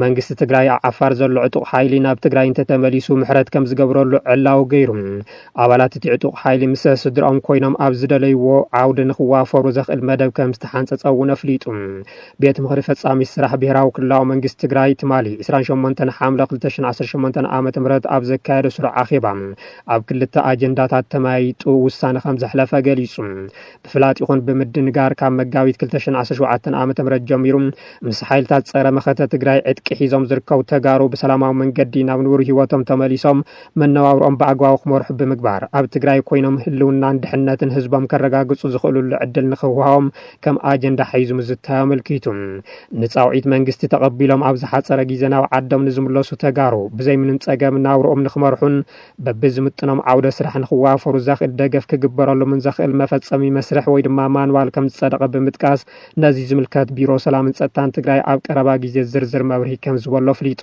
መንግስቲ ትግራይ ዓፋር ዘሎ ዕጡቕ ሓይሊ ናብ ትግራይ እንተተመሊሱ ምሕረት ከም ዝገብረሉ ዕላው ገይሩ ኣባላት እቲ ዕጡቕ ሓይሊ ምስ ስድሮኦም ኮይኖም ኣብ ዝደለይዎ ዓውዲ ንኽዋፈሩ ዘኽእል መደብ ከም ዝተሓንፀፀ እውን ኣፍሊጡ ቤት ምኽሪ ፈጻሚ ስራሕ ብሄራዊ ክልላዊ መንግስቲ ትግራይ ትማሊ 28 ሓምለ 2018 ዓ.ም ኣብ ዘካየደ ስሩዕ ኣኼባ ኣብ ክልተ ኣጀንዳታት ተማይጡ ውሳነ ከም ዘሕለፈ ገሊጹ ብፍላጥ ይኹን ብምድንጋር ካብ መጋቢት 2017 ዓ.ም ጀሚሩ ምስ ሓይልታት ጸረ መኸተ ትግራይ ዕጥቂ ሒዞም ዝርከቡ ተጋሩ ብሰላማዊ መንገዲ ናብ ንቡር ህይወቶም ተመሊሶም መነባብሮኦም ብኣግባቡ ክመርሑ ብምግባር ኣብ ትግራይ ኮይኖም ህልውናን ድሕነትን ህዝቦም ከረጋግጹ ዝኽእሉሉ ዕድል ንኽውሃቦም ከም ኣጀንዳ ሒዙ ምዝታዮ ኣመልኪቱ ንጻውዒት መንግስቲ ተቐቢሎም ኣብ ዝሓፀረ ግዜ ናብ ዓዶም ንዝምለሱ ተጋሩ ብዘይ ምንም ፀገም ናብርኦም ንኽመርሑን በብዝምጥኖም ዓውደ ስራሕ ንኽዋፈሩ ዘኽእል ደገፍ ክግበረሎምን ዘኽእል መፈጸሚ መስርሕ ወይ ድማ ማንዋል ከም ዝጸደቐ ብምጥቃስ ነዚ ዝምልከት ቢሮ ሰላምን ጸጥታን ትግራይ ኣብ ቀረባ ግዜ ዝርዝር መብርሂ ከም ዝበሎ ፍሊጡ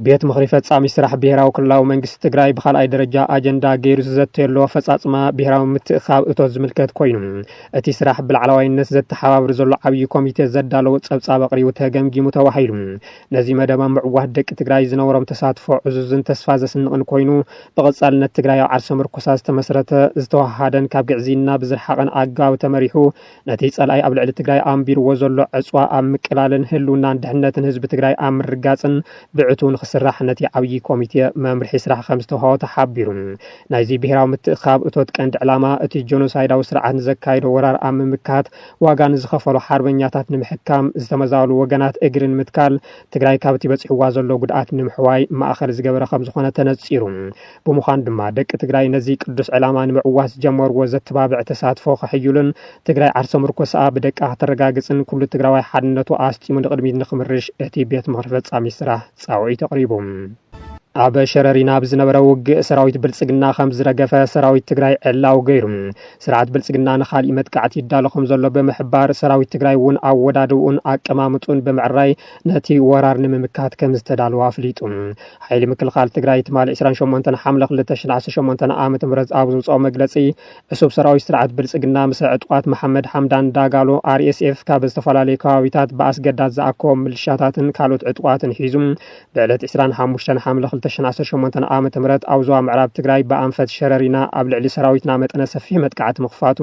ቤት ምኽሪ ፈጻሚ ስራሕ ብሄራዊ ክልላዊ መንግስቲ ትግራይ ብኻልኣይ ደረጃ ኣጀንዳ ገይሩ ዝዘተየሎ ፈጻጽማ ብሄራዊ ምትእኻብ እቶት ዝምልከት ኮይኑ እቲ ስራሕ ብላዕለዋይነት ዘተሓባብር ዘሎ ዓብዪ ኮሚቴ ዘዳለወ ጸብጻብ ኣቕሪቡ ተገምጊሙ ተዋሂሉ ነዚ መደባ ምዕዋት ደቂ ትግራይ ዝነበሮም ተሳትፎ ዕዙዝን ተስፋ ዘስንቕን ኮይኑ ብቐጻልነት ትግራይ ኣብ ዓርሰ ምርኮሳ ዝተመስረተ ዝተዋሃደን ካብ ግዕዚና ብዝረሓቐን ኣገባብ ተመሪሑ ነቲ ጸልኣይ ኣብ ልዕሊ ትግራይ ኣንቢርዎ ዘሎ ዕፅዋ ኣብ ምቅላልን ህልውናን ድሕነትን ህዝቢ ትግራይ ኣብ ምርጋፅን ብዕቱ ንኽስራሕ ነቲ ዓብዪ ኮሚቴ መምርሒ ስራሕ ከም ዝተውሃቦ ተሓቢሩ ናይዚ ብሄራዊ ምትእኻብ እቶት ቀንዲ ዕላማ እቲ ጆኖሳይዳዊ ስርዓት ንዘካይዶ ወራር ኣብ ምምካት ዋጋ ንዝኸፈሉ ሓርበኛታት ንምሕካም ዝተመዛበሉ ወገናት እግሪ ንምትካል ትግራይ ካብቲ በፂሕዋ ዘሎ ጉድኣት ንምሕዋይ ማእኸል ዝገበረ ከም ዝኾነ ተነፂሩ ብምዃኑ ድማ ደቂ ትግራይ ነዚ ቅዱስ ዕላማ ንምዕዋት ዝጀመርዎ ዘተባብዕ ተሳትፎ ከሕዩልን ትግራይ ዓርሰ ምርኮሳ ብደቃ ከተረጋግፅን ኩሉ ትግራዋይ ሓድነቱ ኣስጢሙ ንቕድሚት ንኽምርሽ እቲ ቤት ምኽሪ ፈጻሚ ስራሕ ጻውዒት ኣቕሪቡ ኣብ ሸረሪና ብዝነበረ ውግእ ሰራዊት ብልጽግና ከም ዝረገፈ ሰራዊት ትግራይ ዕላው ገይሩ ስርዓት ብልጽግና ንኻልእ መጥቃዕቲ ይዳሎ ከም ዘሎ ብምሕባር ሰራዊት ትግራይ እውን ኣወዳድኡን ኣቀማምጡን ብምዕራይ ነቲ ወራር ንምምካት ከም ዝተዳለወ ኣፍሊጡ ሓይሊ ምክልኻል ትግራይ ትማል 28 ሓምለ 2018 ዓ.ም ኣብ ዘውፅኦ መግለጺ እሱብ ሰራዊት ስርዓት ብልጽግና ምስ ዕጡቓት መሐመድ ሓምዳን ዳጋሎ RSF ካብ ዝተፈላለዩ ከባቢታት ብኣስገዳድ ዝኣከቦም ምልሻታትን ካልኦት ዕጡቓትን ሒዙ ብዕለት 25 ሓምለ 2018 ዓ.ም ኣብ ዞባ ምዕራብ ትግራይ ብኣንፈት ሸረሪና ኣብ ልዕሊ ሰራዊትና መጠነ ሰፊሕ መጥቃዕቲ ምኽፋቱ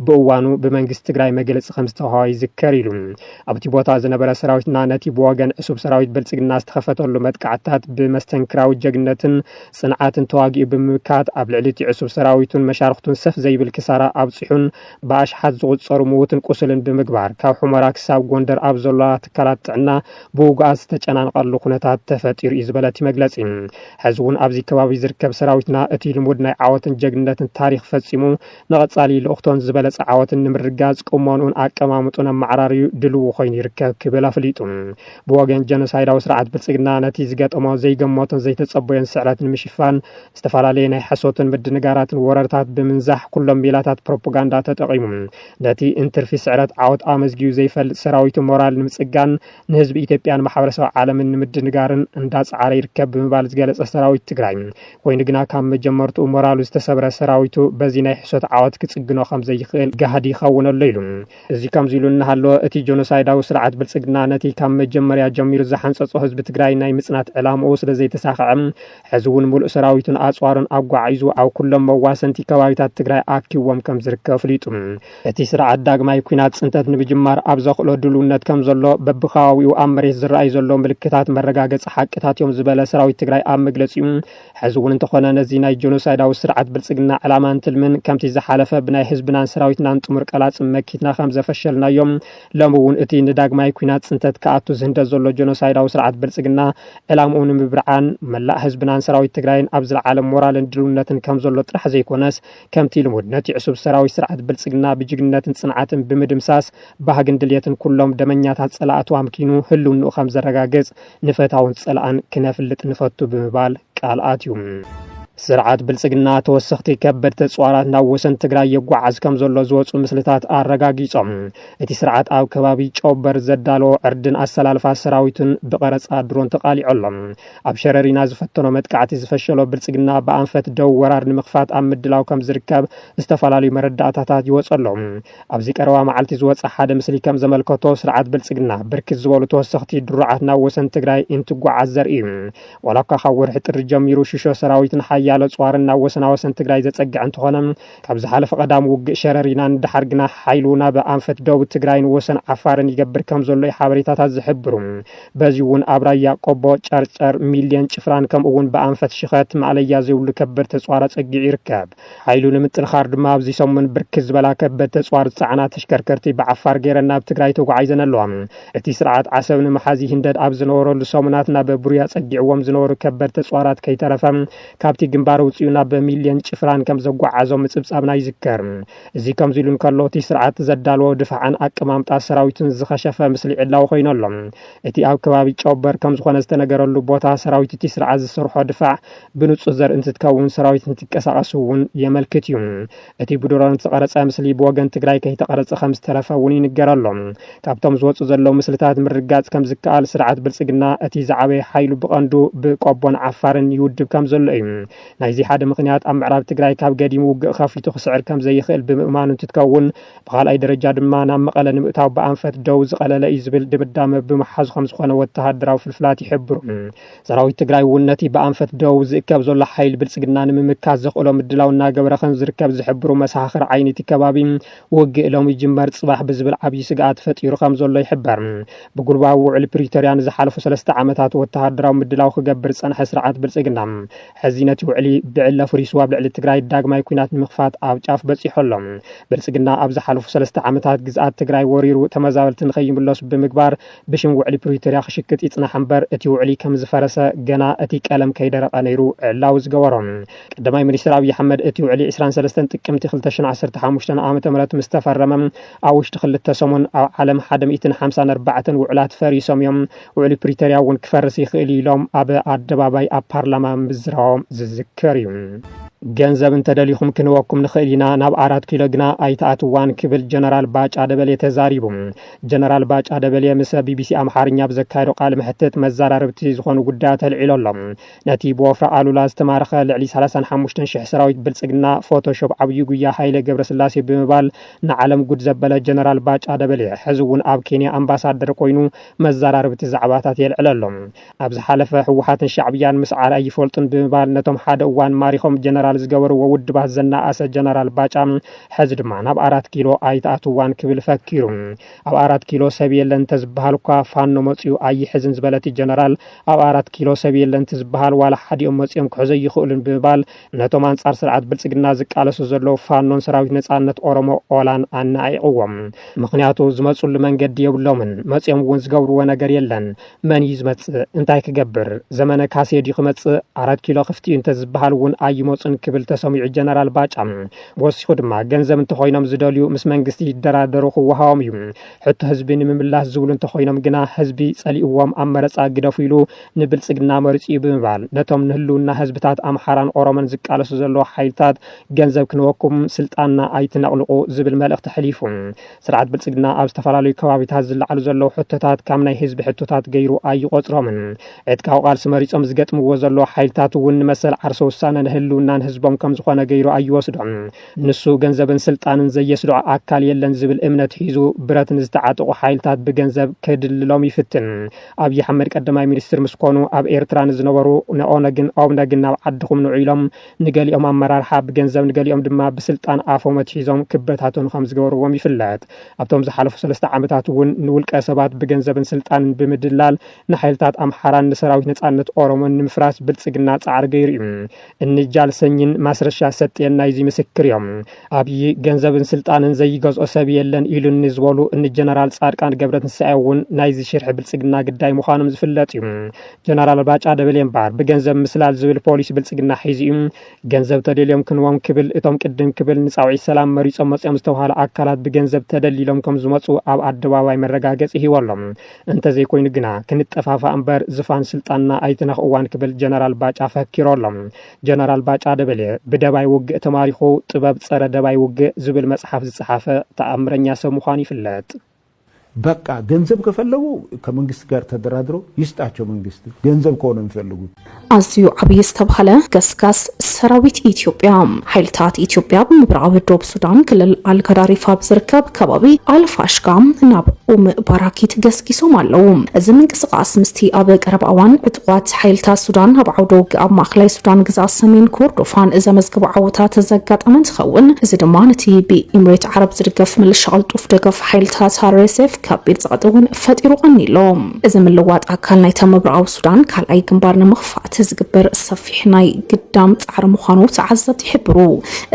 ብእዋኑ ብመንግስቲ ትግራይ መግለፂ ከም ዝተውሃቦ ይዝከር ኢሉ ኣብቲ ቦታ ዝነበረ ሰራዊትና ነቲ ብወገን ዕሱብ ሰራዊት ብልጽግና ዝተኸፈተሉ መጥቃዕትታት ብመስተንክራዊ ጀግነትን ጽንዓትን ተዋጊኡ ብምምካት ኣብ ልዕሊ እቲ ዕሱብ ሰራዊቱን መሻርክቱን ሰፍ ዘይብል ክሳራ ኣብፂሑን ብኣሽሓት ዝቁፀሩ ምዉትን ቁስልን ብምግባር ካብ ሑመራ ክሳብ ጎንደር ኣብ ዘለዋ ትካላት ጥዕና ብውግኣት ዝተጨናንቐሉ ኩነታት ተፈጢሩ እዩ ዝበለት መግለፂ ሕዚ እውን ኣብዚ ከባቢ ዝርከብ ሰራዊትና እቲ ልሙድ ናይ ዓወትን ጀግንነትን ታሪክ ፈጺሙ ንቐጻሊ ልእኽቶን ዝበለጸ ዓወትን ንምርጋጽ ቁመኑን ኣቀማምጡን ኣመዓራርዩ ድልው ኮይኑ ይርከብ ክብል ኣፍሊጡ ብወገን ጀኖሳይዳዊ ስርዓት ብልጽግና ነቲ ዝገጠሞ ዘይገመቶን ዘይተጸበዮን ስዕረት ንምሽፋን ዝተፈላለየ ናይ ሓሶትን ምድንጋራትን ወረርታት ብምንዛሕ ኩሎም ሜላታት ፕሮፓጋንዳ ተጠቒሙ ነቲ እንትርፊ ስዕረት ዓወት ኣመዝጊዩ ዘይፈልጥ ሰራዊቱ ሞራል ንምጽጋን ንህዝቢ ኢትዮጵያን ማሕበረሰብ ዓለምን ንምድንጋርን እንዳጻዕረ ይርከብ ብምባል ዝገለጸ ሰራዊት ትግራይ ኮይኑ ግና ካብ መጀመርቱ ሞራሉ ዝተሰብረ ሰራዊቱ በዚ ናይ ሕሶት ዓወት ክጽግኖ ከም ዘይኽእል ጋህዲ ይኸውነሎ ኢሉ እዚ ከምዚ ኢሉ እናሃለወ እቲ ጆኖሳይዳዊ ስርዓት ብልጽግና ነቲ ካብ መጀመርያ ጀሚሩ ዝሓንፀጾ ህዝቢ ትግራይ ናይ ምጽናት ዕላምኡ ስለ ዘይተሳኽዐ ሕዚ እውን ሙሉእ ሰራዊቱን ኣጽዋሩን ኣጓዒዙ ኣብ ኩሎም መዋሰንቲ ከባቢታት ትግራይ ኣኪቦም ከም ዝርከብ ኣፍሊጡ እቲ ስርዓት ዳግማይ ኩናት ጽንተት ንምጅማር ኣብ ዘኽእሎ ድልውነት ከም ዘሎ በብኸባቢኡ ኣብ መሬት ዝረኣዩ ዘሎ ምልክታት መረጋገፂ ሓቅታት እዮም ዝበለ ሰራዊት ትግራይ ኣብ መግለጺኡ ሕዚ እውን እንተኾነ ነዚ ናይ ጆኖሳይዳዊ ስርዓት ብልጽግና ዕላማን ትልምን ከምቲ ዝሓለፈ ብናይ ህዝብናን ሰራዊትናን ጥሙር ቀላጽን መኪትና ከም ዘፈሸልናዮም ሎሚ እውን እቲ ንዳግማይ ኩናት ጽንተት ከኣቱ ዝህንደት ዘሎ ጆኖሳይዳዊ ስርዓት ብልጽግና ዕላምኡ ንምብርዓን መላእ ህዝብናን ሰራዊት ትግራይን ኣብ ዝለዓለ ሞራልን ድልውነትን ከም ዘሎ ጥራሕ ዘይኮነስ ከምቲ ልሙድ ነቲ ዕሱብ ሰራዊት ስርዓት ብልጽግና ብጅግንነትን ጽንዓትን ብምድምሳስ ባህግን ድልየትን ኩሎም ደመኛታት ጸላእቱ ኣምኪኑ ህልውንኡ ከም ዘረጋግጽ ንፈታውን ጸላእን ክነፍልጥ ንፈቱ ብምባል ቃል ኣትዩ ስርዓት ብልጽግና ተወሰኽቲ ከበድቲ ጽዋራት ናብ ወሰን ትግራይ የጓዓዝ ከም ዘሎ ዝወጹ ምስልታት አረጋጊጾም እቲ ስርዓት ኣብ ከባቢ ጨውበር ዘዳለዎ ዕርድን ኣሰላልፋ ሰራዊትን ብቀረጻ ድሮን ተቃሊዖሎም ኣብ ሸረሪና ዝፈተኖ መጥቃዕቲ ዝፈሸሎ ብልጽግና በኣንፈት ደው ወራር ንምኽፋት ኣብ ምድላው ከም ዝርከብ ዝተፈላለዩ መረዳእታታት ይወጸሎም ኣብዚ ቀረባ መዓልቲ ዝወጸ ሓደ ምስሊ ከም ዘመልከቶ ስርዓት ብልጽግና ብርክት ዝበሉ ተወሰኽቲ ድሩዓት ናብ ወሰን ትግራይ እንትጓዓዝ ዘርኢ ወላካ ካብ ወርሒ ጥሪ ጀሚሩ ሽሾ ሰራዊትን ያለ ጽዋርና ወሰን ትግራይ ዘጸግዕ እንትኾነ ካብ ዝሓለፈ ቀዳም ውግእ ሸረሪና ንድሓርግና ሓይሉና በኣንፈት ደቡብ ትግራይን ወሰን ዓፋርን ይገብር ከም ዘሎ ሓበሬታታት ዝሕብሩ በዚውን ኣብ ራያ ቆቦ ጨርጨር ሚልዮን ጭፍራን ከም እውን በኣንፈት ሽኸት ማዕለያ ዘይብሉ ከበድቲ ጽዋር ጸጊዕ ይርከብ ሓይሉ ንምጥንኻር ድማ ኣብዚ ሰሙን ብርክት ዝበላ ከበድቲ ጽዋር ጻዕና ተሽከርከርቲ ብዓፋር ገይረና ኣብ ትግራይ ተጓዒዘን ኣለዋ እቲ ስርዓት ዓሰብ ንመሓዚ ህንደድ ኣብ ዝነበረሉ ሰሙናት ናብ ቡርያ ጸጊዕዎም ዝነበሩ ከበድቲ ጽዋራት ከይተረፈ ካብቲ ግንባር ውጽዩና በሚልዮን ጭፍራን ከም ዘጓዓዞም ምጽብጻብና ይዝከር እዚ ከም ዚሉን ከሎቲ ስርዓት ዘዳልዎ ድፋዓን አቀማምጣ ሰራዊትን ዝኸሸፈ ምስሊ ዕላው ኮይኖሎም እቲ ኣብ ከባቢ ጨውበር ከም ዝኾነ ዝተነገረሉ ቦታ ሰራዊት እቲ ስርዓት ዝሰርሖ ድፋዕ ብንጹህ ዘርኢ እንትትከውን ሰራዊት እንትቀሳቀሱውን የመልክት እዩ እቲ ብድሮን ዝተቀረጸ ምስሊ ብወገን ትግራይ ከይተቀረጸ ከም ዝተረፈ እውን ይንገረሎም ካብቶም ዝወጹ ዘለው ምስልታት ምርጋጽ ከም ዝከኣል ስርዓት ብልጽግና እቲ ዝዓበየ ሓይሉ ብቐንዱ ብቆቦን ዓፋርን ይውድብ ከም ዘሎ እዩ ናይዚ ሓደ ምክንያት ኣብ ምዕራብ ትግራይ ካብ ገዲም ውግእ ከፊቱ ክስዕር ከም ዘይኽእል ብምእማኑ እንትትከውን ብኻልኣይ ደረጃ ድማ ናብ መቐለ ንምእታው በኣንፈት ደው ዝቐለለ እዩ ዝብል ድምዳመ ብምሓዙ ከም ዝኾነ ወተሃደራዊ ፍልፍላት ይሕብሩ ሰራዊት ትግራይ እውን ነቲ በኣንፈት ደው ዝእከብ ዘሎ ሓይል ብልጽግና ንምምካት ዘኽእሎ ምድላው እናገበረ ከም ዝርከብ ዝሕብሩ መሳኽር ዓይነቲ ከባቢ ውግእ ሎሚ ጅመር ጽባሕ ብዝብል ዓብዪ ስግኣት ፈጢሩ ከም ዘሎ ይሕበር ብጉልባዊ ውዕል ፕሪቶሪያ ንዝሓለፉ 3 ዓመታት ወተሃደራዊ ምድላው ክገብር ጸንሐ ስርዓት ብልጽግና ሕዚ ነቲ ውዕሊ ብዕለ ፍሪስዋ ብልዕሊ ትግራይ ዳግማይ ኩናት ንምኽፋት ኣብ ጫፍ በጺሖሎም ብልጽግና ኣብ ዝሓለፉ 3 ዓመታት ግዝኣት ትግራይ ወሪሩ ተመዛበልቲ ንኸይምለሱ ብምግባር ብሽም ውዕሊ ፕሪቶሪያ ክሽክጥ ይጽናሕ እምበር እቲ ውዕሊ ከም ዝፈረሰ ገና እቲ ቀለም ከይደረቐ ነይሩ ዕላው ዝገበሮም ቀዳማይ ሚኒስትር ኣብይ ኣሕመድ እቲ ውዕሊ 23 ጥቅምቲ 2015 ዓ.ም ምስ ተፈረመ ኣብ ውሽጢ 2 ሰሙን ኣብ ዓለም 154 ውዕላት ፈሪሶም እዮም ውዕሊ ፕሪቶሪያ እውን ክፈርስ ይኽእል ኢሎም ኣብ ኣደባባይ ኣብ ፓርላማ ምዝራቦም ዝዝከር እዩ ገንዘብ እንተደሊኹም ክንወኩም ንኽእል ኢና ናብ 4 ኪሎ ግና ኣይተኣትዋን ክብል ጀነራል ባጫ ደበሌ ተዛሪቡ ጀነራል ባጫ ደበሌ ምስ ቢቢሲ ኣምሓርኛ ብዘካየዶ ቃል ምሕትት መዘራረብቲ ዝኾኑ ጉዳያት ተልዒሎሎም ነቲ ብወፍራ ኣሉላ ዝተማረኸ ልዕሊ 35,000 ሰራዊት ብልጽግና ፎቶሾፕ ዓብዪ ጉያ ሃይለ ገብረስላሴ ብምባል ንዓለም ጉድ ዘበለ ጀነራል ባጫ ደበሌ ሕዚ እውን ኣብ ኬንያ ኣምባሳደር ኮይኑ መዘራረብቲ ዛዕባታት የልዕለሎም ኣብ ዝሓለፈ ህወሓትን ሻዕብያን ምስ ዓርኣይ ይፈልጡን ብምባል ነቶም ሓደ እዋን ማሪኾም ጀነራል ዝገበርዎ ውድባት ዘናኣሰ ጀነራል ባጫ ሕዚ ድማ ናብ 4 ኪሎ ኣይተኣትዋን ክብል ፈኪሩ ኣብ 4 ኪሎ ሰብ የለን ተዝበሃል እኳ ፋኖ መፅኡ ኣይሕዝን ዝበለቲ ጀነራል ኣብ 4 ኪሎ ሰብ የለን ተዝበሃል ዋላ ሓዲኦም መፅኦም ክሕዞ ይኽእሉን ብምባል ነቶም አንጻር ስርዓት ብልጽግና ዝቃለሱ ዘለው ፋኖን ሰራዊት ነጻነት ኦሮሞ ኦላን ኣናኢቕዎም ምክንያቱ ዝመፁሉ መንገዲ የብሎምን መፅኦም እውን ዝገብርዎ ነገር የለን መን እዩ ዝመፅእ እንታይ ክገብር ዘመነ ካሴዲ ክመፅእ 4 ኪሎ ክፍቲ እንተዝበሃል እውን ኣይመፁን ክብል ተሰሚዑ ጀነራል ባጫ ወሲኹ ድማ ገንዘብ እንተኾይኖም ዝደልዩ ምስ መንግስቲ ይደራደሩ ክወሃቦም እዩ ሕቶ ህዝቢ ንምምላስ ዝብሉ እንተኾይኖም ግና ህዝቢ ጸሊእዎም ኣብ መረፃ ግደፉ ኢሉ ንብልጽግና መሪፁ ብምባል ነቶም ንህልውና ህዝብታት ኣምሓራን ኦሮሞን ዝቃለሱ ዘለዎ ሓይልታት ገንዘብ ክንወኩም ስልጣንና ኣይትነቕልቑ ዝብል መልእኽቲ ሕሊፉ ስርዓት ብልጽግና ኣብ ዝተፈላለዩ ከባቢታት ዝለዓሉ ዘለው ሕቶታት ካብ ናይ ህዝቢ ሕቶታት ገይሩ ኣይቆፅሮምን ዕጥቃዊ ቃልሲ መሪፆም ዝገጥምዎ ዘሎ ሓይልታት እውን መሰል ዓርሶ ውሳነ ንህልውና ህዝቦም ከም ዝኾነ ገይሩ ኣይወስዶም ንሱ ገንዘብን ስልጣንን ዘየስድዖ ኣካል የለን ዝብል እምነት ሒዙ ብረት ንዝተዓጠቑ ሓይልታት ብገንዘብ ከድልሎም ይፍትን ኣብይ ኣሕመድ ቀዳማይ ሚኒስትር ምስኮኑ ኣብ ኤርትራ ዝነበሩ ንኦነግን ኦብነግን ናብ ዓድኹም ንዑኢሎም ንገሊኦም ኣመራርሓ ብገንዘብ ንገሊኦም ድማ ብስልጣን ኣፎም ሒዞም ክበታተኑ ከም ዝገበርዎም ይፍለጥ ኣብቶም ዝሓለፉ 3 ዓመታት እውን ንውልቀ ሰባት ብገንዘብን ስልጣንን ብምድላል ንሓይልታት ኣምሓራን ንሰራዊት ነጻነት ኦሮሞን ንምፍራስ ብልጽግና ጻዕሪ ገይሩ እዩ እንጃል ሰኞ ታማኝን ማስረሻ ሰጥየና ይዚ ምስክርዮም አብይ ገንዘብን ስልጣንን ዘይገዝኦ ሰብ የለን ኢሉን ዝወሉ እን ጀነራል ጻድቃን ገብረትንሳኤውን ናይዚ ሽርሕ ብልጽግና ግዳይ ምዃኖም ዝፍለጥ እዩ ጀነራል ባጫ ደበሌን ባር በገንዘብ ምስላል ዝብል ፖሊስ ብልጽግና ሒዚኡ ገንዘብ ተደልዮም ክንዎም ክብል እቶም ቅድም ክብል ንጻውዒ ሰላም መሪጾም መጽኦም ዝተውሃለ አካላት በገንዘብ ተደሊሎም ከም ዝመጹ ኣብ አደባባይ መረጋገጽ ይወሎም እንተ ዘይኮይኑ ግና ክንጠፋፋ እምበር ዝፋን ስልጣንና አይትነኽ እዋን ክብል ጀነራል ባጫ ፈኪሮሎም ጀነራል ባጫ ደበሌ በደባይ ውግእ ተማሪኹ ጥበብ ጸረ ደባይ ውግእ ዝብል መጽሐፍ ዝጽሓፈ ተአምረኛ ሰብ ምዃኑ ይፍለጥ በቃ ገንዘብ ከፈለጉ ከመንግስት ጋር ተደራድሮ ይስጣቸው መንግስት ገንዘብ ከሆነ የሚፈልጉት አዝዩ አብይ ዝተባለ ገስጋስ ሰራዊት ኢትዮጵያ ኃይልታት ኢትዮጵያ በምብራቅ ደቡብ ሱዳን ክልል አልከዳሪፋ ዝርከብ ከባቢ አልፋሽጋም ናብ ባራኪት ገስኪሶም አለው እዚ ምንቅስቃስ ምስቲ ኣብ ቀረብ ኣዋን ዕጥቋት ኃይልታት ሱዳን ኣብ ዓውደ ውግእ ኣብ ማእከላይ ሱዳን ግዛት ሰሜን ኮርዶፋን ዘመዝገቡ ዓወታት ዘጋጠመን ትኸውን እዚ ድማ ነቲ ብኤምሬት ዓረብ ዝድገፍ ምልሻ ቅልጡፍ ደገፍ ኃይልታት RSF ከቢድ ጸጥውን ፈጢሩ ቀኒሎም እዚ ምልዋጥ አካል ናይ ተመብራው ሱዳን ካልኣይ ግንባር ንምኽፋት ዝግበር ሰፊሕ ናይ ግዳም ጻዕር ምዃኑ ተዓዘብቲ ይሕብሩ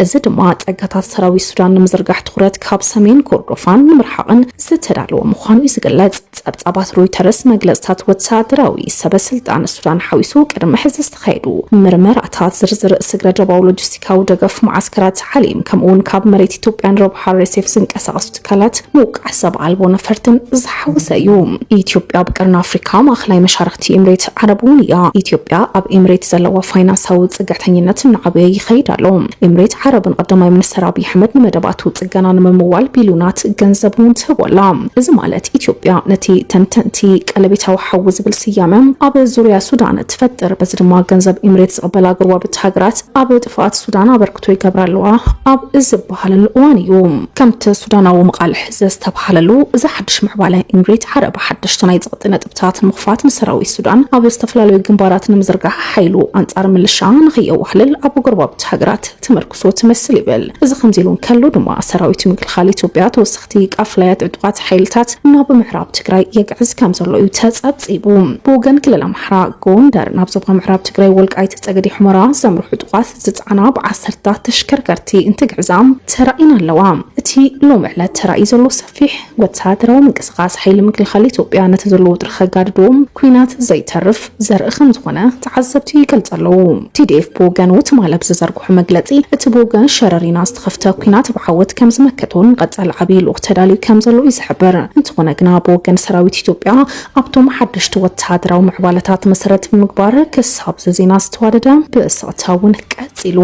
እዚ ድማ ጠጋታት ሰራዊት ሱዳን ንምዝርጋሕ ትኩረት ካብ ሰሜን ኮርዶፋን ንምርሓቅን ዝተዳለወ ምዃኑ ይዝገለጽ ጸብጻባት ሮይተርስ መግለጽታት ወታደራዊ ሰበስልጣን ሱዳን ሓዊሱ ቅድመ ሕዚ ዝተኻየዱ ምርመራታት ዝርዝር ስግረ ደባው ሎጂስቲካዊ ደገፍ ማዓስከራት ዓሊም ከምኡውን ካብ መሬት ኢትዮጵያን ረብ RSF ዝንቀሳቐሱ ትካላት ምውቃዕ ሰብ ኣልቦ ነፈርትን ዝሓወሰ እዩ ኢትዮጵያ ብቀርኒ ኣፍሪካ ማእከላይ መሻርክቲ ኤምሬት ዓረብውን እያ ኢትዮጵያ ኣብ ኤምሬት ዘለዋ ፋይናንሳዊ ጽግዕተኝነት ንዓበየ ይኸይድ ኣሎ ኤምሬት ዓረብን ቀዳማይ ሚኒስትር አብይ አሕመድ ንመደባቱ ጽገና ንምምዋል ቢልዮናት ገንዘብን ትህቦላ እዚ ማለት ኢትዮጵያ ነቲ ተንተንቲ ቀለቤታዊ ሓዊ ዝብል ስያመ ኣብ ዙርያ ሱዳን ትፈጥር በዚ ድማ ገንዘብ ኤምሬት ዝቕበላ ግርዋብት ሃገራት ኣብ ጥፋት ሱዳን ኣበርክቶ ይገብራለዋ ኣብ ዝባሃለሉ እዋን እዩ ከምቲ ሱዳናዊ መቃልሕ ዝተባሃለሉ እዚ ሓድሽ ምዕባለ ኤምሬት ዓረብ ሓድሽቲ ናይ ጸጥታ ነጥብታት ምኽፋት ሰራዊት ሱዳን ኣብ ዝተፈላለዩ ግንባራት ንምዝርጋሕ ሓይሉ አንጻር ምልሻ ንኸየዋህልል ኣብ ግርዋብት ሃገራት ተመርክሶ ትመስል ይብል እዚ ከምዚሉ ከሎ ድማ ሰራዊት ምክልኻል ኢትዮጵያ ተወሰኽቲ ቃፍላያት ዕጥቋት ኃይልታት ናብ ምዕራብ ትግራይ የግዕዝ ከም ዘሎ እዩ ተጸብጺቡ ብወገን ክልል ኣምሓራ ጎንደር ናብ ዞባ ምዕራብ ትግራይ ወልቃይት ጸገዴ ሑመራ ዘምርሑ ዕጥቋት ዝጽዓና ብ10 ተሽከርከርቲ እንትግዕዛም ተራኢና ኣለዋ እቲ ሎም ዕለት ተራኢ ዘሎ ሰፊሕ ወታደራዊ ምንቅስቃስ ሓይሊ ምክልኻል ኢትዮጵያ ነቲ ዘሎ ውጥር ከጋድዶም ኩናት ዘይተርፍ ዘርኢ ከም ዝኾነ ተዓዘብቲ ይገልጸለው TDF ብወገኑ ትማለብ ዝዘርግሑ መግለጺ እቲ ብወገን ሸረሪና ዝተኸፍተ ኩናት ብዓወት ከም ዝመከቶን ቀጻል ዓብይ ልኡኽ ተዳልዩ ከም ዘሎ ይዝሕብር እንትኾነ ግና ብወገን ሰራዊት ኢትዮጵያ ኣብቶም ሓድሽቲ ወታደራዊ ምዕባለታት መሰረት ብምግባር ክሳብ ዜና ዝተዋደደ ብእስቕታውን ቀጺሉ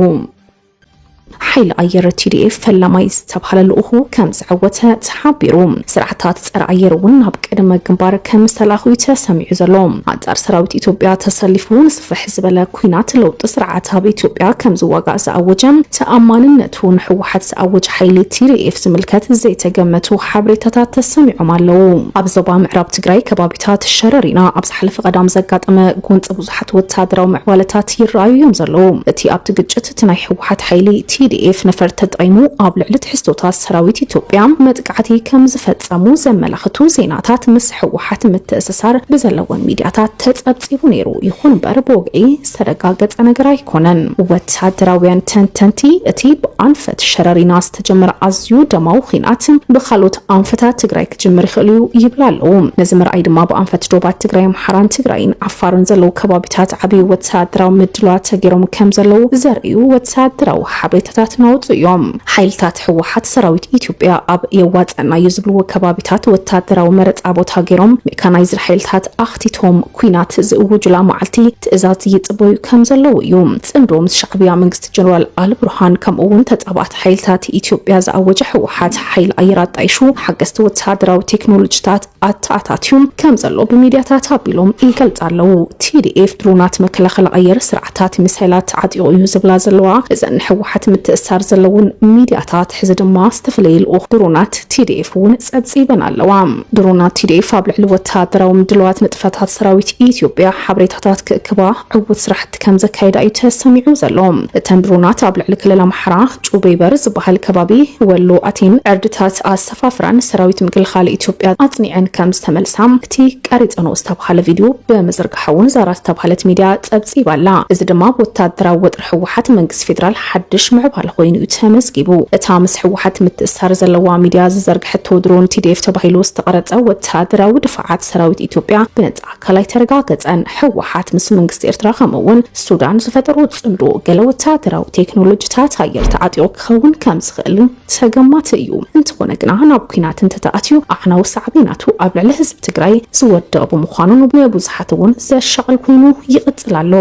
حيل أير TDF فلما يستبحل الأخو كم زعوته تحبيرو سرعتات صار أير وناب قدم جنبار كم سلاخو يتسمع زلوم عطر سراوت إثيوبيا تسلفون صف حزب له كوينات لو تسرعتها بإثيوبيا كم زواج زعوجم تأماننته نحو حد زعوج حيل TDF زملكات زي تجمعتو حبرتها تسمع مالو أبزبا معرب تجري كبابتات الشررينا أبز حلف قدام زقات أما كنت بزحت وتادر ومعولتات يرايو يمزلو تي أبتجت تنحو حد حيل TDF نفر تدعيمو قبل علة حسوتات سراويت إثيوبيا متقعتي كم زفتسمو زملختو زيناتات مسحو حتم التأسسار بزلوان ميدياتات تتأبسيبو نيرو يخون بربوغي سرقاقت أنقرا يكونن وتهدراويان تنتنتي اتيب أنفت شراري ناس تجمر عزيو دماو خينات بخالوت أنفتات تقرايك جمر خليو يبلالو نزمر أيد ما بأنفت دوبات تقراي محران تقراين عفارن زلو كبابتات عبي وتهدراو مدلوات تقيرو كم زلو زرقيو وتهدراو حبيتات نوت يوم حيلتات حوحات سراويت إثيوبيا أب يوات أن يزبلو كبابتات وتادرا ومرت أبو تاجرهم ميكانايزر حيلتات أختيتهم كوينات زوجلا معلتي تأزات يتبوي كم زلو يوم تندوم الشعبية منجست جنرال آل برهان كم أون تتابعت حيلتات إثيوبيا زوج حوحات حيل أيرات عيشو حقست وتادرا وتكنولوجيات أتاتيوم كم زلو بميدياتات بيلوم إيجل زلو TDF درونات مكلا خلق أير سرعتات مسهلات عاديو يوزبلا زلوا إذا حوحات ምትእሳር ዘለውን ሚድያታት ሕዚ ድማ ዝተፈለዩ ድሮናት TDF ውን ጸብጺበን ኣለዋ ድሮናት TDF ኣብ ልዕሊ ወተሃደራዊ ምድልዋት ንጥፈታት ሰራዊት ኢትዮጵያ ሓበሬታታት ክእክባ ዕውት ስራሕቲ ከም ዘካይዳ እዩ ተሰሚዑ ዘሎ እተን ድሮናት ኣብ ልዕሊ ክልል ኣምሓራ ጩቤበር ዝበሃል ከባቢ ወሎ ኣቲን ዕርድታት ኣሰፋፍራን ሰራዊት ምክልኻል ኢትዮጵያ ኣጽኒዐን ከም ዝተመልሳ እቲ ቀሪጸኖ ዝተባሃለ ቪድዮ በመዘርግሓውን ዛራ ዝተባሃለት ሚድያ ጸብጺባላ እዚ ድማ ወተሃደራዊ ወጥሪ ሕወሓት መንግስት ፌደራል ሓድሽ ምዕባለ ኮይኑ ተመስጊቡ እታ ምስ ሕወሓት ምትእሳር ዘለዋ ሚድያ ዝዘርግሐቶ ድሮን TDF ተባሂሉ ዝተቀረጸ ወተሃደራዊ ድፋዓት ሰራዊት ኢትዮጵያ ብነጻ አካላይ ተረጋገጸን ሕወሓት ምስ መንግስት ኤርትራ ከምውን ሱዳን ዝፈጠሩ ጽምዶ ገለ ወተሃደራዊ ቴክኖሎጂታት ኣየር ተዓጢቑ ክኸውን ከም ዝኽእል ተገማት እዩ እንትኾነ ግና ናብ ኩናት እንተተኣትዩ ኣዕናዊ ሳዕቤናቱ ኣብ ልዕሊ ህዝቢ ትግራይ ዝወደቕ ብምዃኑ ንብዙሓት እውን ዘሻቕል ኮይኑ ይቕጽል ኣሎ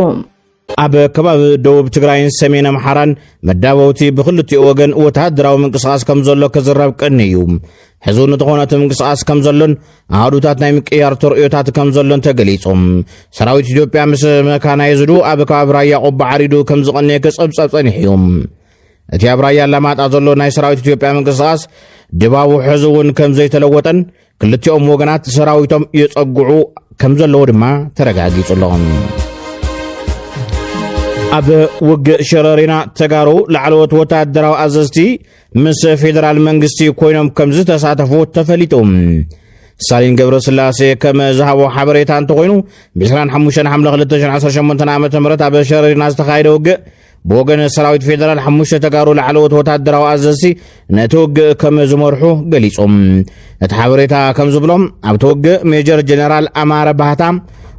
ኣብ ከባቢ ደቡብ ትግራይን ሰሜን ኣምሓራን መዳበውቲ ብክልቲኡ ወገን ወተሃደራዊ ምንቅስቃስ ከም ዘሎ ክዝረብ ቅኒ እዩ ሕዙ ንተኾነት ምንቅስቃስ ከም ዘሎን ኣሃዱታት ናይ ምቅያር ተርእዮታት ከም ዘሎን ተገሊጾም ሰራዊት ኢትዮጵያ ምስ መካናይዝዱ ኣብ ከባቢ ራያ ቆቦ ዓሪዱ ከም ዝቐነየ ክጸብጸብ ጸኒሑ እቲ ኣብ ራያ ኣላማጣ ዘሎ ናይ ሰራዊት ኢትዮጵያ ምንቅስቃስ ድባቡ ሕዙ እውን ከም ዘይተለወጠን ክልቲኦም ወገናት ሰራዊቶም ይጸጉዑ ከም ዘለዎ ድማ ተረጋጊጹሎም ኣብ ውግእ ሸረሪና ተጋሩ ላዕለዎት ወተሃደራዊ ኣዘዝቲ ምስ ፌደራል መንግስቲ ኮይኖም ከም ዝተሳተፉ ተፈሊጦም ሳሊን ገብረስላሴ ከም ዝሃቦ ሓበሬታ እንተኮይኑ ብ25 ሐምለ 2018 ዓ.ም ኣብ ሸረሪና ዝተኻየደ ውግእ بوغن سراويت فيدرال حموشة تقارو لعلوت وتادراو أزاسي نتوق كم زمرحو قليسهم اتحاوريتا كم زبلوم ابتوق ميجر جنرال أمار بهتام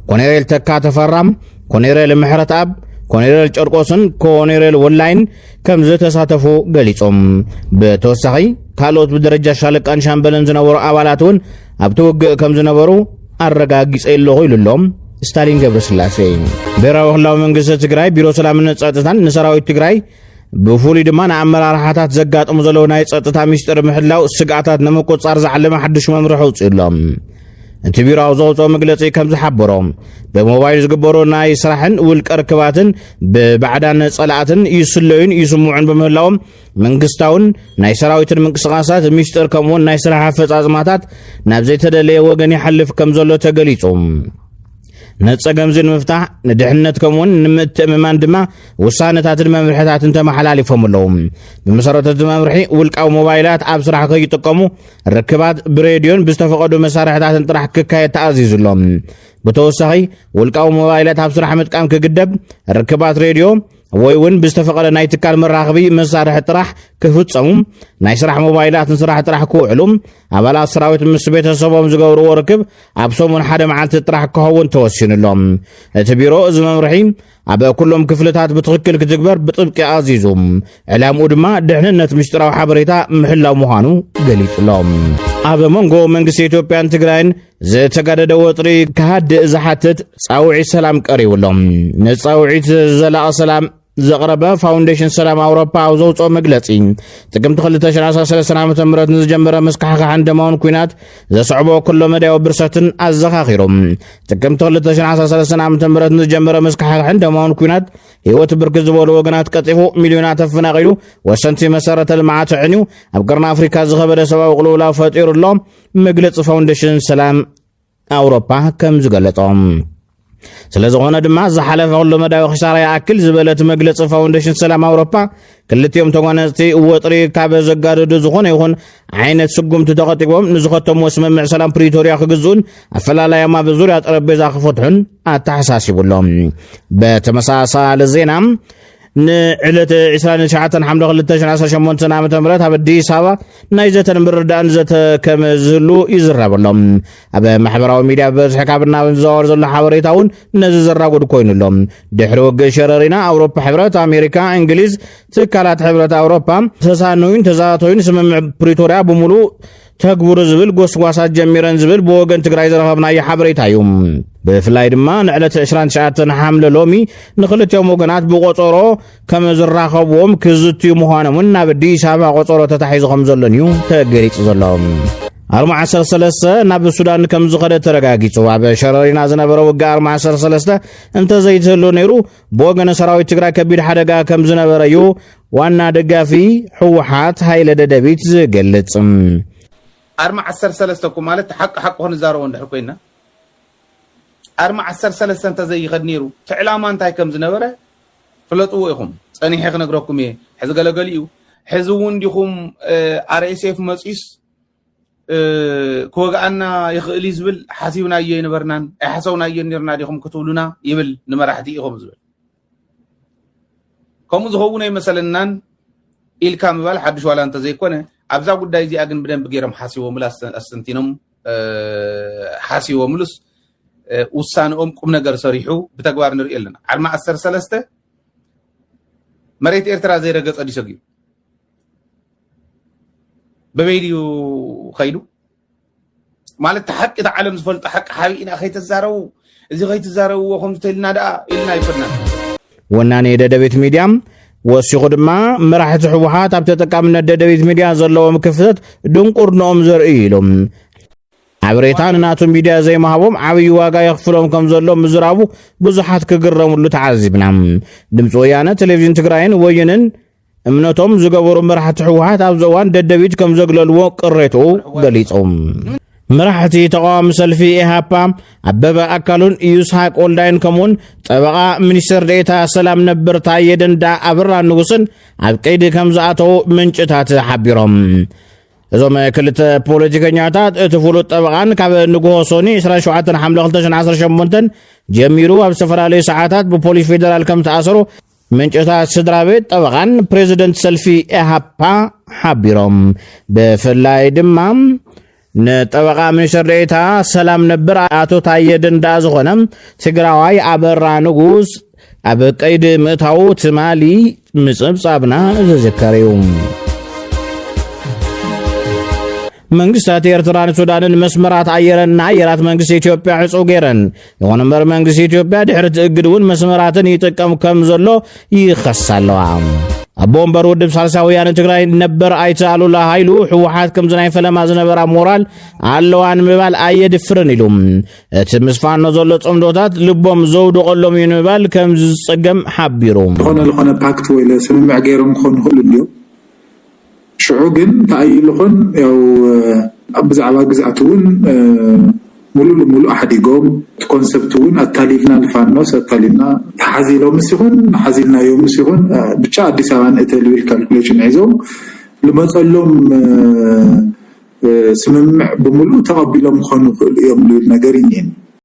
كونيريل تكات فرام كونيريل محرت أب كونيريل چرقوسن كونيريل واللاين كم زتساتفو قليسهم بتوسخي كالوت بدرجة شالك أنشان بلن زنورو أولاتون ابتوق كم زنورو الرقاقيس إلو غيلو اللوم ستالين ገብረስላሴ ብሔራዊ ክልላዊ መንግስቲ ትግራይ ቢሮ ሰላምን ጸጥታን ንሰራዊት ትግራይ ብፍሉይ ድማ ንኣመራርሓታት ዘጋጥሙ ዘለዉ ናይ ጸጥታ ሚስጥር ምሕላው ስጋኣታት ንምቁጻር ዝዓለመ ሓድሽ መምርሒ ኣውፅኡሎም እቲ ቢሮ ኣውፅኦ መግለጺ ከም ዝሓበሮም ብሞባይል ዝግበሩ ናይ ስራሕን ውልቀ ርክባትን ብባዕዳን ጸላእትን ይስለዩን ይስምዑን በምህላዎም መንግስታውን ናይ ሰራዊትን ምንቅስቃሳት ሚስጥር ከምኡውን ናይ ስራሕ ኣፈጻጽማታት ናብ ዘይተደለየ ወገን ይሓልፍ ከም ዘሎ ተገሊጹ نتسقمزين مفتاح ندحنت كمون نمتأممان دما وصانتات الممرحات انت محلالي فمولهم بمسارات الممرحي والقاو موبايلات عبسرح كي يتقمو الركبات بريديون بستفقدوا مسارحات انتراح كاية تعزيز اللهم بتوسخي والقاو موبايلات عبسرح متقام كقدب الركبات راديو ويون بستفقد ناي تكال مراقبي مسارح طرح كفصمم ناي سرح موبايلات نسرح طرح كوعلوم ابلا سراويت مسبيت سبوم زغورو وركب ابسومن حدا معلت طرح كهون توسين لهم تبيرو از ممرحين ابا كلهم كفلتات بتخكل كتكبر بطبق عزيزهم علامو دما دحننت مشتراو حبريتا محلاو مهانو قليت لهم ابا مونغو منغس ኢትዮጵያን ትግራይን ዘተጋደደ ወጥሪ ከሃድ ዝሓትት ጻውዒ ሰላም ቀሪው ሎም ነጻውዒት ዘላቕ ሰላም ዘቅረበ ፋውንዴሽን ሰላም አውሮፓ አውዞጾ መግለጺ ጥቅምት 2013 ዓ.ም ንዝጀመረ መስካሕካሕ እንደማውን ኩናት ዘስዕቦ ኩሎ መዳዮ ብርሰትን አዘኻኺሮም ጥቅምት 2013 ዓ.ም ንዝጀመረ መስካሕካሕ እንደማውን ኩናት ህይወት ብርክት ዝበሉ ወገናት ቀጢፉ ሚሊዮናት ተፈናቂሉ ወሰንቲ መሰረተ ልምዓት ዕንዩ ኣብ ቀርና አፍሪካ ዝኸበደ ሰብኣዊ ቅልውላው ፈጢሩሎም መግለጺ ፋውንዴሽን ሰላም አውሮፓ ከም ዝገለጾም ስለዝኾነ ድማ ዝሓለፈ ኩሉ መዳዊ ኺሳራ ያክል ዝበለት መግለጽ ፋውንዴሽን ሰላም አውሮፓ ክልቲኦም ተጓነዝቲ ወጥሪ ካብ ዘጋደዱ ዝኾነ ይኹን ዓይነት ስጉምቲ ተቐጢቦም ንዝኸተም ስምምዕ ሰላም ፕሪቶሪያ ክግዝኡን ኣፈላላያማ በዙርያ ጠረጴዛ ክፈትሑን ኣተሓሳሲቡሎም በተመሳሳሊ ዜና ንዕለት 29 ሐምለ 2018 ዓ.ም ኣብ አዲስ አበባ ናይ ዘተን ምርዳእን ዘተ ከም ዝህሉ ይዝረበሎም ኣብ ማሕበራዊ ሚድያ በዝሒ ካብና ዝወር ዘሎ ሓበሬታውን ነዚ ዘራጉድ ኮይኑሎም ድሕሪ ወግእ ሸረሪና አውሮፓ ሕብረት ኣሜሪካ እንግሊዝ ትካላት ሕብረት አውሮፓ ተሳኑይን ተዛቶይን ስምምዕ ፕሪቶሪያ ብሙሉ ተግብሩ ዝብል ጎስጓሳት ጀሚረን ዝብል በወገን ትግራይ ዘረኸብና ሓበሬታ እዩ ብፍላይ ድማ ንዕለት 29 ሐምለ ሎሚ ንኽልቲኦም ወገናት ብቆፀሮ ከም ዝራኸብዎም ክዝትዩ ምዃኖም ናብ አዲስ አበባ ቆፀሮ ተታሒዙ ከም ዘሎን እዩ ተገሊጹ ዘሎ أرمع 13 ناب السودان كم زخدة ترقاقيتو عب شرارينا زنبرا وقع أرمع 13 انت زيتهلو نيرو بوغن سراوي تقرا كبير حدقا كم زنبرا يو وانا دقا في حوحات هاي لددبيت زقلت أرمع 13 كو مالت حق هون زارو وندحر كوينا أرمع 13 انت زي غد نيرو تعلامان تاي كم زنبرا فلطو يخم صني حق نغركم ايه حز غلغليو حزون ديخم RSF مصيس كوغانا يخلي زبل حاسبنا ينبرنان احسونا ينرنا ديخم كتولنا يبل نمرحتي يخم زبل كم زهونا مثلا إل كامل حدش ولا أنت زي كونه أبزا قد يجي أجن بدن بغيرهم حاسي وملس أستنتينهم حاسي وملس وسان كم نجار صريحو بتجوار نر إلنا على ما أثر سلسته مريت إرترا زي رجس أدي سجيو بفيديو خيلو مالت تحق إذا علم زفل تحق حبي إن أخيت الزارو إذا خيت الزارو وهم تلنا دا إلنا يفرنا وناني ددبيت ميديام وسيقود ما مراحة حوحات أبتتكا من ددبيت ميديا زلو مكفتت دنقر نوم زرئيلهم عبريتان ناتو ميديا زي ما هبوم عبي واقا يغفلهم كم زلو مزرابو بزحات كقرم اللو تعذبنا دمت ويانا تلفزيون تقرأين وينن امنتهم زقبورو مراحة حوحات أبزوان ددبيت كم زقللو قريتو قليتهم مراحتي تقام سلفي إيهابا أبابا أكالون يسحاق أولدين كمون طبقا منيستر ديتا سلام نبر تايدن دا أبرا نغسن عبقيد كمزاتو منشتات حبيرهم إذا كلت بوليتيكا نياتات اتفولو طبقان كاب نقوه سوني إسرا شوعاتن حملة 15 جميرو أبسفر علي ساعاتات ببولي فيدرال كم تأثرو منشتات سدرابيت طبقان بريزيدنت سلفي إيهابا حبيرهم بفلاي دمام نطبقا منيستر ديتا سلام نبر آتو تايدن دا زغنم تقراواي عبرا نقوز عبقيد متاو تمالي مصب صابنا زذكريوم መንግስታት ኤርትራን ሱዳንን መስመራት አየረና አየራት መንግስት ኢትዮጵያ ሕጹ ገረን የሆነመር መንግስት ኢትዮጵያ ድሕረት እግድውን መስመራትን ይጥቀም ከም ዘሎ ይኸሳለዋ አቦምበር ወድብ ሳልሳውያን ትግራይ ነበር አይታሉላ ኃይሉ ህወሓት ከም ዝናይ ፈለማ ዝነበራ ሞራል አለዋን ምባል አየድፍርን ኢሉም እቲ ምስፋን ዘሎ ጽምዶታት ልቦም ዘውዱ ቀሎም ይንባል ከም ዝጸገም ሓቢሮም ሆነ ፓክት ወይ ስምምዕ ገይሮም ኮን ሁሉ ሊዮ شعوجن تأيلهن أو بزعوا جزعتون ملو أحد يقوم كونسبتون التاليفنا الفانوس التاليفنا حزيلو مسيهون حزيلنا يوم مسيهون بتشا ديسان اتلوي الكالكوليشن عزوم لما تصلهم سممع بملو تقبلهم خانو يوم للنجارين